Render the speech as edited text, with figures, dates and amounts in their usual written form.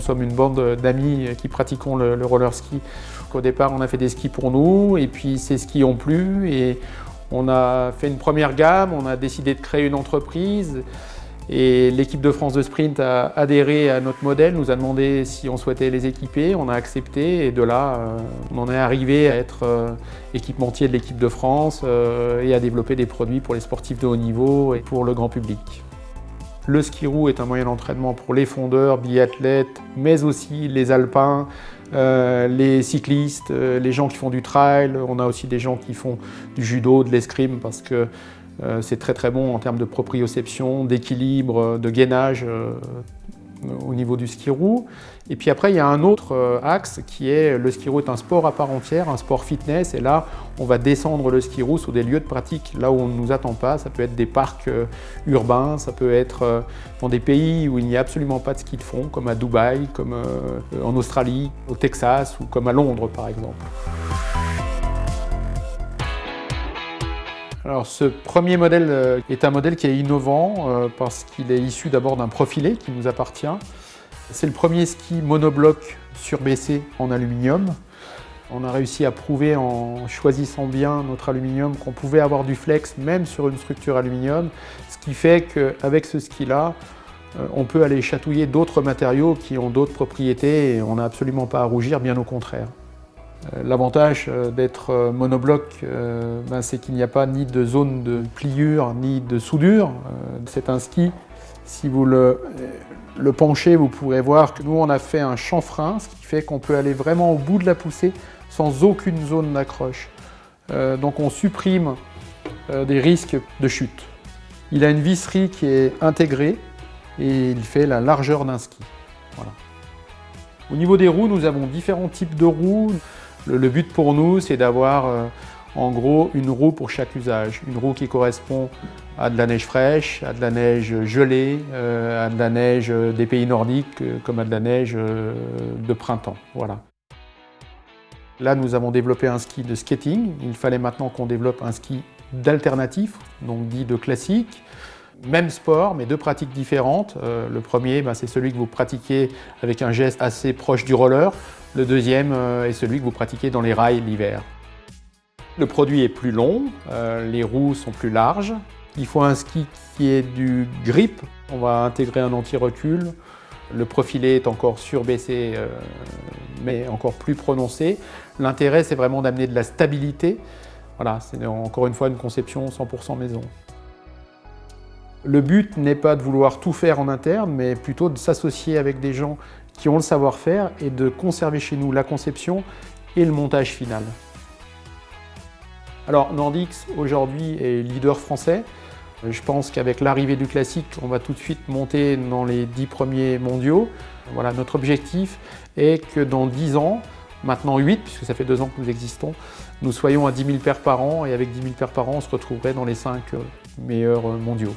sommes une bande d'amis qui pratiquons le roller ski. Au départ, on a fait des skis pour nous, et puis ces skis ont plu, et on a fait une première gamme, on a décidé de créer une entreprise. Et l'équipe de France de sprint a adhéré à notre modèle, nous a demandé si on souhaitait les équiper, on a accepté, et de là, on en est arrivé à être équipementier de l'équipe de France et à développer des produits pour les sportifs de haut niveau et pour le grand public. Le ski roue est un moyen d'entraînement pour les fondeurs, biathlètes, mais aussi les alpins, les cyclistes, les gens qui font du trail. On a aussi des gens qui font du judo, de l'escrime, parce que c'est très très bon en termes de proprioception, d'équilibre, de gainage au niveau du ski roue. Et puis après, il y a un autre axe qui est le ski roue est un sport à part entière, un sport fitness. Et là, on va descendre le ski roue sur des lieux de pratique là où on ne nous attend pas. Ça peut être des parcs urbains, ça peut être dans des pays où il n'y a absolument pas de ski de fond, comme à Dubaï, comme en Australie, au Texas ou comme à Londres par exemple. Alors ce premier modèle est un modèle qui est innovant parce qu'il est issu d'abord d'un profilé qui nous appartient. C'est le premier ski monobloc surbaissé en aluminium. On a réussi à prouver en choisissant bien notre aluminium qu'on pouvait avoir du flex même sur une structure aluminium, ce qui fait qu'avec ce ski-là, on peut aller chatouiller d'autres matériaux qui ont d'autres propriétés et on n'a absolument pas à rougir, bien au contraire. L'avantage d'être monobloc, c'est qu'il n'y a pas ni de zone de pliure ni de soudure. C'est un ski, si vous le penchez, vous pourrez voir que nous on a fait un chanfrein, ce qui fait qu'on peut aller vraiment au bout de la poussée sans aucune zone d'accroche. Donc on supprime des risques de chute. Il a une visserie qui est intégrée et il fait la largeur d'un ski. Voilà. Au niveau des roues, nous avons différents types de roues. Le but pour nous, c'est d'avoir en gros une roue pour chaque usage. Une roue qui correspond à de la neige fraîche, à de la neige gelée, à de la neige des pays nordiques, comme à de la neige de printemps. Voilà. Là, nous avons développé un ski de skating. Il fallait maintenant qu'on développe un ski d'alternatif, donc dit de classique. Même sport, mais deux pratiques différentes. Le premier, c'est celui que vous pratiquez avec un geste assez proche du roller. Le deuxième est celui que vous pratiquez dans les rails l'hiver. Le produit est plus long, les roues sont plus larges. Il faut un ski qui ait du grip. On va intégrer un anti-recul. Le profilé est encore surbaissé, mais encore plus prononcé. L'intérêt, c'est vraiment d'amener de la stabilité. Voilà, c'est encore une fois une conception 100% maison. Le but n'est pas de vouloir tout faire en interne, mais plutôt de s'associer avec des gens qui ont le savoir-faire et de conserver chez nous la conception et le montage final. Alors Nordics aujourd'hui est leader français. Je pense qu'avec l'arrivée du classique, on va tout de suite monter dans les 10 premiers mondiaux. Voilà, notre objectif est que dans 10 ans, maintenant 8, puisque ça fait 2 ans que nous existons, nous soyons à 10 000 paires par an, et avec 10 000 paires par an, on se retrouverait dans les 5 meilleurs mondiaux.